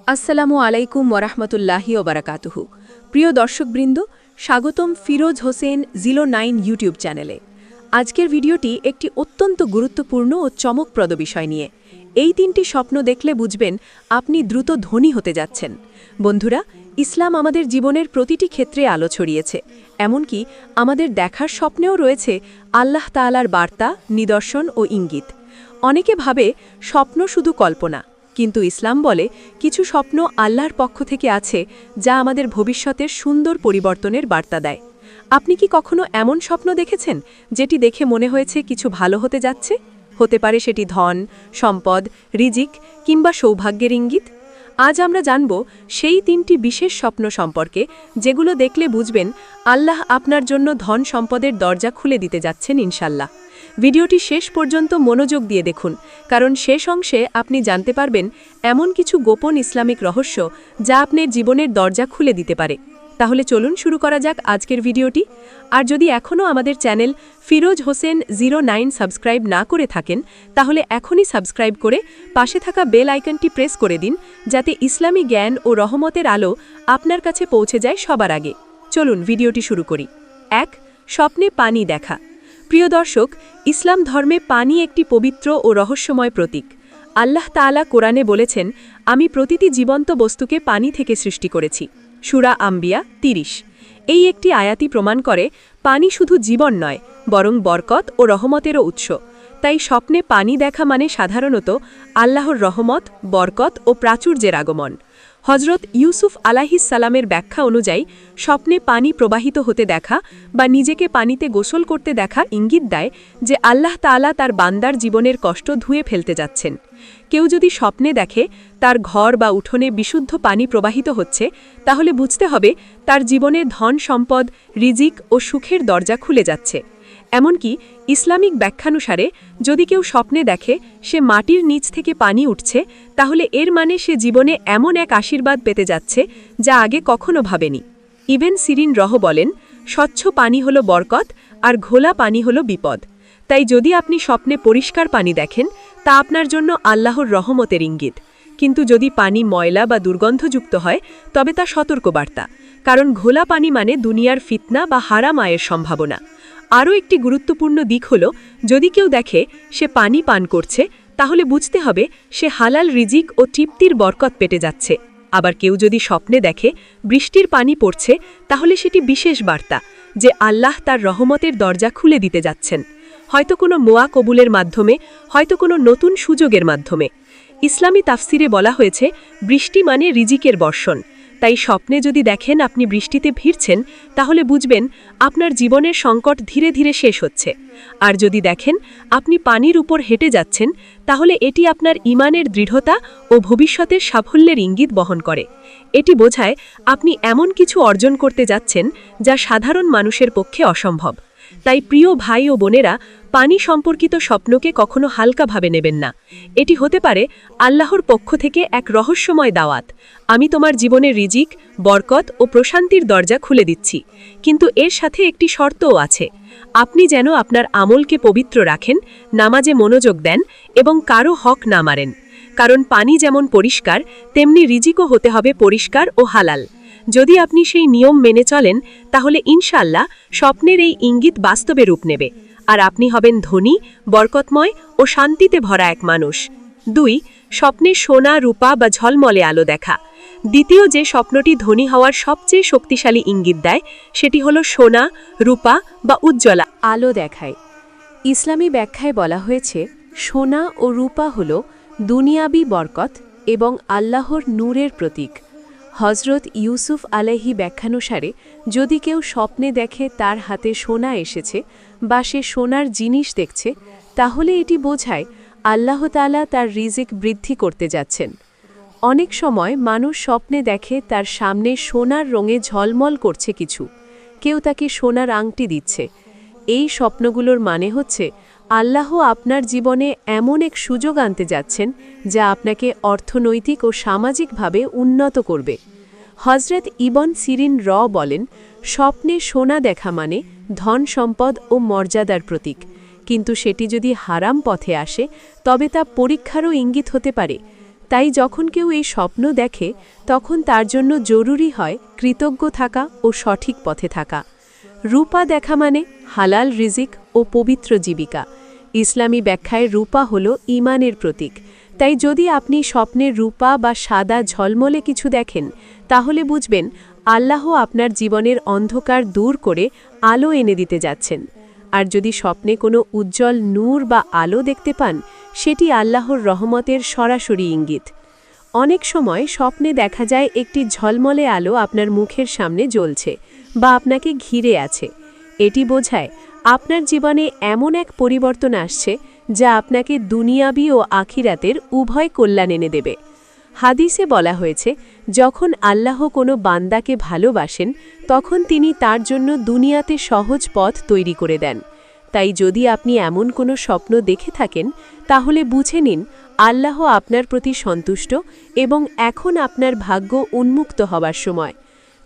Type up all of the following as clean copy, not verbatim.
আসসালামু আলাইকুম ওরহমতুল্লাহি ওবরাকাতুহু। প্রিয় দর্শকবৃন্দ, স্বাগতম ফিরোজ হোসেন 09 ইউটিউব চ্যানেলে। আজকের ভিডিওটি একটি অত্যন্ত গুরুত্বপূর্ণ ও চমকপ্রদ বিষয় নিয়ে। এই তিনটি স্বপ্ন দেখলে বুঝবেন আপনি দ্রুত ধনী হতে যাচ্ছেন। বন্ধুরা, ইসলাম আমাদের জীবনের প্রতিটি ক্ষেত্রে আলো ছড়িয়েছে, এমনকি আমাদের দেখার স্বপ্নেও রয়েছে আল্লাহ তাআলার বার্তা, নিদর্শন ও ইঙ্গিত। অনেকে ভাবে স্বপ্ন শুধু কল্পনা, কিন্তু ইসলাম বলে কিছু স্বপ্ন আল্লাহর পক্ষ থেকে আছে যা আমাদের ভবিষ্যতের সুন্দর পরিবর্তনের বার্তা দেয়। আপনি কি কখনো এমন স্বপ্ন দেখেছেন যেটি দেখে মনে হয়েছে কিছু ভালো হতে যাচ্ছে? হতে পারে সেটি ধন, সম্পদ, রিজিক কিংবা সৌভাগ্যের ইঙ্গিত। আজ আমরা জানব সেই তিনটি বিশেষ স্বপ্ন সম্পর্কে যেগুলো দেখলে বুঝবেন আল্লাহ আপনার জন্য ধন সম্পদের দরজা খুলে দিতে যাচ্ছেন ইনশাল্লাহ। ভিডিওটি শেষ পর্যন্ত মনোযোগ দিয়ে দেখুন, কারণ শেষ অংশে আপনি জানতে পারবেন এমন কিছু গোপন ইসলামিক রহস্য যা আপনার জীবনের দরজা খুলে দিতে পারে। তাহলে চলুন শুরু করা যাক আজকের ভিডিওটি। আর যদি এখনও আমাদের চ্যানেল ফিরোজ হোসেন 09 সাবস্ক্রাইব না করে থাকেন, তাহলে এখনই সাবস্ক্রাইব করে পাশে থাকা বেল আইকনটি প্রেস করে দিন, যাতে ইসলামী জ্ঞান ও রহমতের আলো আপনার কাছে পৌঁছে যায় সবার আগে। চলুন ভিডিওটি শুরু করি। 1. স্বপ্নে পানি দেখা। প্রিয় দর্শক, ইসলাম ধর্মে পানি একটি পবিত্র ও রহস্যময় প্রতীক। আল্লাহ তাআলা কোরআনে বলেছেন, আমি প্রতিটি জীবন্ত বস্তুকে পানি থেকে সৃষ্টি করেছি। সূরা আম্বিয়া 30। এই একটি আয়াতি প্রমাণ করে পানি শুধু জীবন নয়, বরং বরকত ও রহমতেরও উৎস। তাই স্বপ্নে পানি দেখা মানে সাধারণত আল্লাহর রহমত, বরকত ও প্রাচুর্যের আগমন। হজরত ইউসুফ আলাইহিসসালামের ব্যাখ্যা অনুযায়ী স্বপ্নে পানি প্রবাহিত হতে দেখা বা নিজেকে পানিতে গোসল করতে দেখা ইঙ্গিত দেয় যে আল্লাহ তাআলা তার বান্দার জীবনের কষ্ট ধুয়ে ফেলতে যাচ্ছেন। কেউ যদি স্বপ্নে দেখে তার ঘর বা উঠোনে বিশুদ্ধ পানি প্রবাহিত হচ্ছে, তাহলে বুঝতে হবে তার জীবনে ধন সম্পদ, রিজিক ও সুখের দরজা খুলে যাচ্ছে। এমনকি ইসলামিক ব্যাখ্যানুসারে যদি কেউ স্বপ্নে দেখে সে মাটির নিচ থেকে পানি উঠছে, তাহলে এর মানে সে জীবনে এমন এক আশীর্বাদ পেতে যাচ্ছে যা আগে কখনো ভাবেনি। ইবন সিরিন বলেন, স্বচ্ছ পানি হলো বরকত আর ঘোলা পানি হলো বিপদ। তাই যদি আপনি স্বপ্নে পরিষ্কার পানি দেখেন, তা আপনার জন্য আল্লাহর রহমতের ইঙ্গিত। কিন্তু যদি পানি ময়লা বা দুর্গন্ধযুক্ত হয়, তবে তা সতর্কবার্তা, কারণ ঘোলা পানি মানে দুনিয়ার ফিতনা বা হারাম আয়ের সম্ভাবনা। আরও একটি গুরুত্বপূর্ণ দিক হল, যদি কেউ দেখে সে পানি পান করছে, তাহলে বুঝতে হবে সে হালাল রিজিক ও তৃপ্তির বরকত পেতে যাচ্ছে। আবার কেউ যদি স্বপ্নে দেখে বৃষ্টির পানি পড়ছে, তাহলে সেটি বিশেষ বার্তা যে আল্লাহ তার রহমতের দরজা খুলে দিতে যাচ্ছেন, হয়তো কোনো মোয়া কবুলের মাধ্যমে, হয়তো কোনো নতুন সুযোগের মাধ্যমে। ইসলামী তাফসিরে বলা হয়েছে বৃষ্টি মানে রিজিকের বর্ষণ। তাই স্বপ্নে যদি দেখেন আপনি বৃষ্টিতে ভিড়ছেন, তাহলে বুঝবেন আপনার জীবনের সংকট ধীরে ধীরে শেষ হচ্ছে। আর যদি দেখেন আপনি পানির উপর হেঁটে যাচ্ছেন, তাহলে এটি আপনার ঈমানের দৃঢ়তা ও ভবিষ্যতের সাফল্যের ইঙ্গিত বহন করে। এটি বোঝায় আপনি এমন কিছু অর্জন করতে যাচ্ছেন যা সাধারণ মানুষের পক্ষে অসম্ভব। তাই প্রিয় ভাই ও বোনেরা, পানি সম্পর্কিত স্বপ্নকে কখনো হালকাভাবে নেবেন না। এটি হতে পারে আল্লাহর পক্ষ থেকে এক রহস্যময় দাওয়াত। আমি তোমার জীবনের রিজিক, বরকত ও প্রশান্তির দরজা খুলে দিচ্ছি, কিন্তু এর সাথে একটি শর্তও আছে। আপনি যেন আপনার আমলকে পবিত্র রাখেন, নামাজে মনোযোগ দেন এবং কারো হক না মারেন। কারণ পানি যেমন পরিষ্কার, তেমনি রিজিকও হতে হবে পরিষ্কার ও হালাল। যদি আপনি সেই নিয়ম মেনে চলেন, তাহলে ইনশাআল্লাহ স্বপ্নের এই ইঙ্গিত বাস্তবে রূপ নেবে, আর আপনি হবেন ধনী, বরকতময় ও শান্তিতে ভরা এক মানুষ। 2. স্বপ্নে সোনা, রূপা বা ঝলমলে আলো দেখা। দ্বিতীয় যে স্বপ্নটি ধনী হওয়ার সবচেয়ে শক্তিশালী ইঙ্গিত দেয়, সেটি হলো সোনা, রূপা বা উজ্জ্বলা আলো দেখায়। ইসলামী ব্যাখ্যায় বলা হয়েছে সোনা ও রূপা হল দুনিয়াবি বরকত এবং আল্লাহর নূরের প্রতীক। হজরত ইউসুফ আলাইহি ব্যাখ্যানুসারে যদি কেউ স্বপ্নে দেখে তার হাতে সোনা এসেছে বা সে সোনার জিনিস দেখছে, তাহলে এটি বোঝায় আল্লাহ তাআলা তার রিজিক বৃদ্ধি করতে যাচ্ছেন। অনেক সময় মানুষ স্বপ্নে দেখে তার সামনে সোনার রঙে ঝলমল করছে কিছু, কেউ তাকে সোনার আংটি দিচ্ছে। এই স্বপ্নগুলোর মানে হচ্ছে আল্লাহ আপনার জীবনে এমন এক সুযোগ আনতে যাচ্ছেন যা আপনাকে অর্থনৈতিক ও সামাজিকভাবে উন্নত করবে। হজরত ইবন সিরিন বলেন, স্বপ্নে সোনা দেখা মানে ধন সম্পদ ও মর্যাদার প্রতীক, কিন্তু সেটি যদি হারাম পথে আসে তবে তা পরীক্ষারও ইঙ্গিত হতে পারে। তাই যখন কেউ এই স্বপ্ন দেখে তখন তার জন্য জরুরি হয় কৃতজ্ঞ থাকা ও সঠিক পথে থাকা। রূপা দেখা মানে হালাল রিজিক ও পবিত্র জীবিকা। ইসলামী ব্যাখ্যায় রূপা হল ঈমানের প্রতীক। তাই যদি আপনি স্বপ্নের রূপা বা সাদা ঝলমলে কিছু দেখেন, তাহলে বুঝবেন আল্লাহ আপনার জীবনের অন্ধকার দূর করে আলো এনে দিতে যাচ্ছেন। আর যদি স্বপ্নে কোনো উজ্জ্বল নূর বা আলো দেখতে পান, সেটি আল্লাহর রহমতের সরাসরি ইঙ্গিত। অনেক সময় স্বপ্নে দেখা যায় একটি ঝলমলে আলো আপনার মুখের সামনে জ্বলছে বা আপনাকে ঘিরে আছে। এটি বোঝায় আপনার জীবনে এমন এক পরিবর্তন আসছে যা আপনাকে দুনিয়াবি ও আখিরাতের উভয় কল্যাণ এনে দেবে। হাদিসে বলা হয়েছে, যখন আল্লাহ কোনো বান্দাকে ভালোবাসেন তখন তিনি তার জন্য দুনিয়াতে সহজ পথ তৈরি করে দেন। তাই যদি আপনি এমন কোনো স্বপ্ন দেখে থাকেন, তাহলে বুঝে নিন আল্লাহ আপনার প্রতি সন্তুষ্ট এবং এখন আপনার ভাগ্য উন্মুক্ত হবার সময়।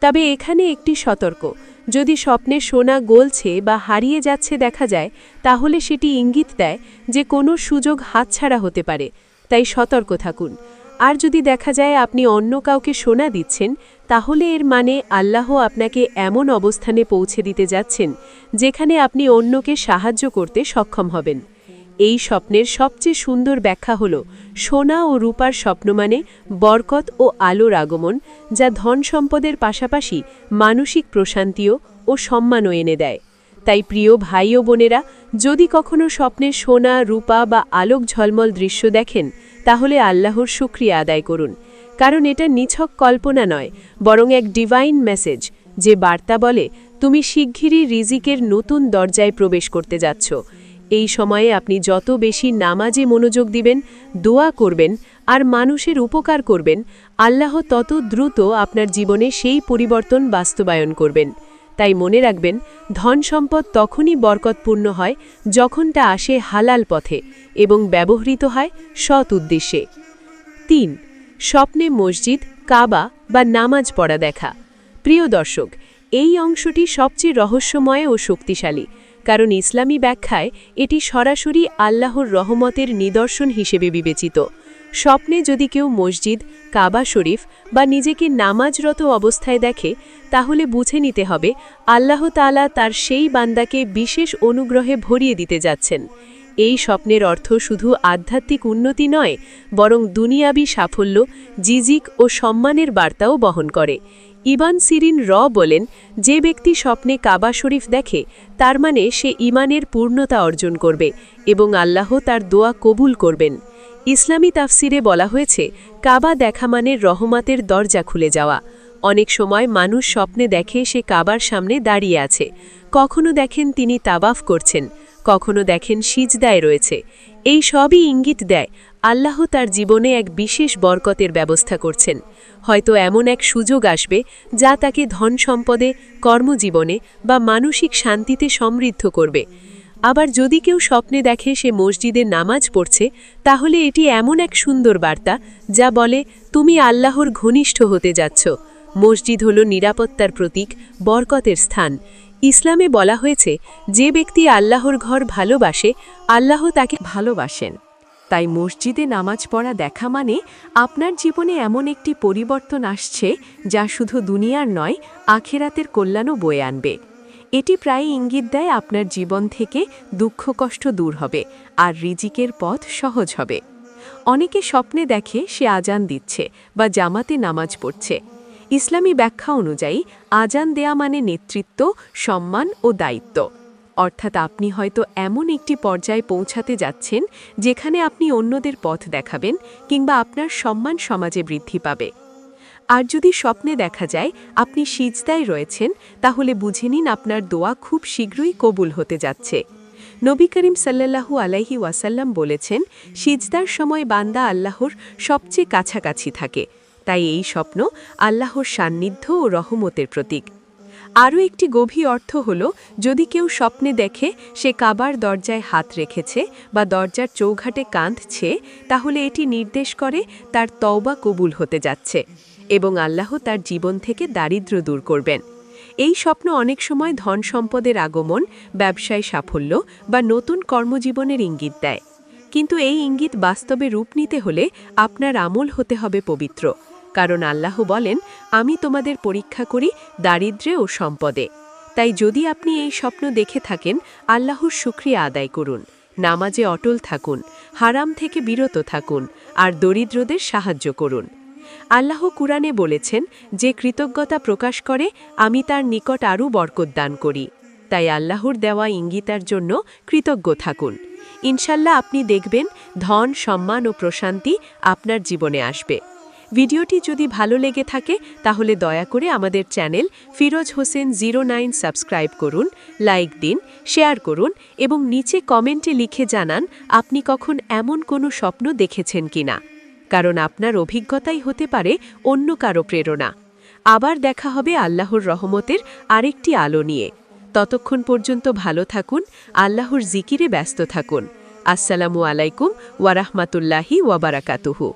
তবে এখানে একটি সতর্ক, যদি স্বপ্নে সোনা গলছে বা হারিয়ে যাচ্ছে দেখা যায়, তাহলে সেটি ইঙ্গিত দেয় যে কোনো সুযোগ হাতছাড়া হতে পারে। তাই সতর্ক থাকুন। আর যদি দেখা যায় আপনি অন্য কাউকে সোনা দিচ্ছেন, তাহলে এর মানে আল্লাহ আপনাকে এমন অবস্থানে পৌঁছে দিতে যাচ্ছেন যেখানে আপনি অন্যকে সাহায্য করতে সক্ষম হবেন। এই স্বপ্নের সবচেয়ে সুন্দর ব্যাখ্যা হল সোনা ও রূপার স্বপ্ন মানে বরকত ও আলোর আগমন, যা ধন সম্পদের পাশাপাশি মানসিক প্রশান্তিও ও সম্মানও এনে দেয়। তাই প্রিয় ভাই ও বোনেরা, যদি কখনো স্বপ্নে সোনা, রূপা বা আলোক ঝলমল দৃশ্য দেখেন, তাহলে আল্লাহর শুকরিয়া আদায় করুন। কারণ এটা নিছক কল্পনা নয়, বরং এক ডিভাইন মেসেজ, যে বার্তা বলে তুমি শিগগিরই রিজিকের নতুন দরজায় প্রবেশ করতে যাচ্ছ। এই সময়ে আপনি যত বেশি নামাজে মনোযোগ দিবেন, দোয়া করবেন আর মানুষের উপকার করবেন, আল্লাহ তত দ্রুত আপনার জীবনে সেই পরিবর্তন বাস্তবায়ন করবেন। তাই মনে রাখবেন, ধন সম্পদ তখনই বরকতপূর্ণ হয় যখন তা আসে হালাল পথে এবং ব্যবহৃত হয় সৎ উদ্দেশ্যে। ৩. স্বপ্নে মসজিদ, কাবা বা নামাজ পড়া দেখা। প্রিয় দর্শক, এই অংশটি সবচেয়ে রহস্যময় ও শক্তিশালী, কারণ ইসলামী ব্যাখ্যায় এটি সরাসরি আল্লাহর রহমতের নিদর্শন হিসেবে বিবেচিত। স্বপ্নে যদি কেউ মসজিদ, কাবা শরীফ বা নিজেকে নামাজরত অবস্থায় দেখে, তাহলে বুঝে নিতে হবে আল্লাহ তাআলা তার সেই বান্দাকে বিশেষ অনুগ্রহে ভরিয়ে দিতে যাচ্ছেন। এই স্বপ্নের অর্থ শুধু আধ্যাত্মিক উন্নতি নয়, বরং দুনিয়াবি সাফল্য, জিজিক ও সম্মানের বার্তাও বহন করে। ইবন সিরিন বলেন, যে ব্যক্তি স্বপ্নে কাবা শরীফ দেখে, তার মানে সে ঈমানের পূর্ণতা অর্জন করবে এবং আল্লাহ তার দোয়া কবুল করবেন। ইসলামী তাফসিরে বলা হয়েছে, কাবা দেখা মানে রহমতের দরজা খুলে যাওয়া। অনেক সময় মানুষ স্বপ্নে দেখে সে কাবার সামনে দাঁড়িয়ে আছে, কখনো দেখেন তিনি তাওয়াফ করছেন, কখনো দেখেন সিজদায় রয়েছে। এই সবই ইঙ্গিত দেয় আল্লাহ তার জীবনে এক বিশেষ বরকতের ব্যবস্থা করছেন। হয়তো এমন এক সুযোগ আসবে যা তাকে ধন সম্পদে, কর্মজীবনে বা মানসিক শান্তিতে সমৃদ্ধ করবে। আবার যদি কেউ স্বপ্নে দেখে সে মসজিদে নামাজ পড়ছে, তাহলে এটি এমন এক সুন্দর বার্তা যা বলে তুমি আল্লাহর ঘনিষ্ঠ হতে যাচ্ছ। মসজিদ হল নিরাপত্তার প্রতীক, বরকতের স্থান। ইসলামে বলা হয়েছে, যে ব্যক্তি আল্লাহর ঘর ভালোবাসে, আল্লাহ তাকে ভালোবাসেন। তাই মসজিদে নামাজ পড়া দেখা মানে আপনার জীবনে এমন একটি পরিবর্তন আসছে যা শুধু দুনিয়ার নয়, আখিরাতের কল্যাণও বয়ে আনবে। এটি প্রায় ইঙ্গিত দেয় আপনার জীবন থেকে দুঃখ কষ্ট দূর হবে আর রিজিকের পথ সহজ হবে। অনেকে স্বপ্নে দেখে সে আজান দিচ্ছে বা জামাতে নামাজ পড়ছে। ইসলামী ব্যাখ্যা অনুযায়ী আজান দেয়া মানে নেতৃত্ব, সম্মান ও দায়িত্ব। অর্থাৎ আপনি হয়তো এমন একটি পর্যায়ে পৌঁছাতে যাচ্ছেন যেখানে আপনি অন্যদের পথ দেখাবেন কিংবা আপনার সম্মান সমাজে বৃদ্ধি পাবে। আর যদি স্বপ্নে দেখা যায় আপনি সিজদায় রয়েছেন, তাহলে বুঝে নিন আপনার দোয়া খুব শীঘ্রই কবুল হতে যাচ্ছে। নবী করিম সাল্লাল্লাহু আলাইহি ওয়াসাল্লাম বলেছেন, সিজদার সময় বান্দা আল্লাহর সবচেয়ে কাছাকাছি থাকে। তাই এই স্বপ্ন আল্লাহর সান্নিধ্য ও রহমতের প্রতীক। আরও একটি গভীর অর্থ হল, যদি কেউ স্বপ্নে দেখে সে কাবার দরজায় হাত রেখেছে বা দরজার চৌঘাটে কাঁধছে, তাহলে এটি নির্দেশ করে তার তওবা কবুল হতে যাচ্ছে এবং আল্লাহ তার জীবন থেকে দারিদ্র্য দূর করবেন। এই স্বপ্ন অনেক সময় ধন সম্পদের আগমন, ব্যবসায় সাফল্য বা নতুন কর্মজীবনের ইঙ্গিত দেয়। কিন্তু এই ইঙ্গিত বাস্তবে রূপ নিতে হলে আপনার আমল হতে হবে পবিত্র, কারণ আল্লাহ বলেন, আমি তোমাদের পরীক্ষা করি দারিদ্র্যে ও সম্পদে। তাই যদি আপনি এই স্বপ্ন দেখে থাকেন, আল্লাহর শুকরিয়া আদায় করুন, নামাজে অটল থাকুন, হারাম থেকে বিরত থাকুন, আর দরিদ্রদের সাহায্য করুন। আল্লাহ কুরআনে বলেছেন, যে কৃতজ্ঞতা প্রকাশ করে আমি তার নিকট আরও বরকত দান করি। তাই আল্লাহর দেওয়া ইঙ্গিতার জন্য কৃতজ্ঞ থাকুন। ইনশাল্লাহ আপনি দেখবেন ধন, সম্মান ও প্রশান্তি আপনার জীবনে আসবে। ভিডিওটি যদি ভালো লেগে থাকে তাহলে দয়া করে আমাদের চ্যানেল ফিরোজ হোসেন 09 সাবস্ক্রাইব করুন, লাইক দিন, শেয়ার করুন এবং নিচে কমেন্টে লিখে জানান আপনি কখন এমন কোনো স্বপ্ন দেখেছেন কিনা, কারণ আপনার অভিজ্ঞতাই হতে পারে অন্য কারো প্রেরণা। আবার দেখা হবে আল্লাহর রহমতের আরেকটি আলো নিয়ে। ততক্ষণ পর্যন্ত ভালো থাকুন, আল্লাহর জিকিরে ব্যস্ত থাকুন। আসসালামু আলাইকুম ওয়া রাহমাতুল্লাহি ওয়া বারাকাতুহু।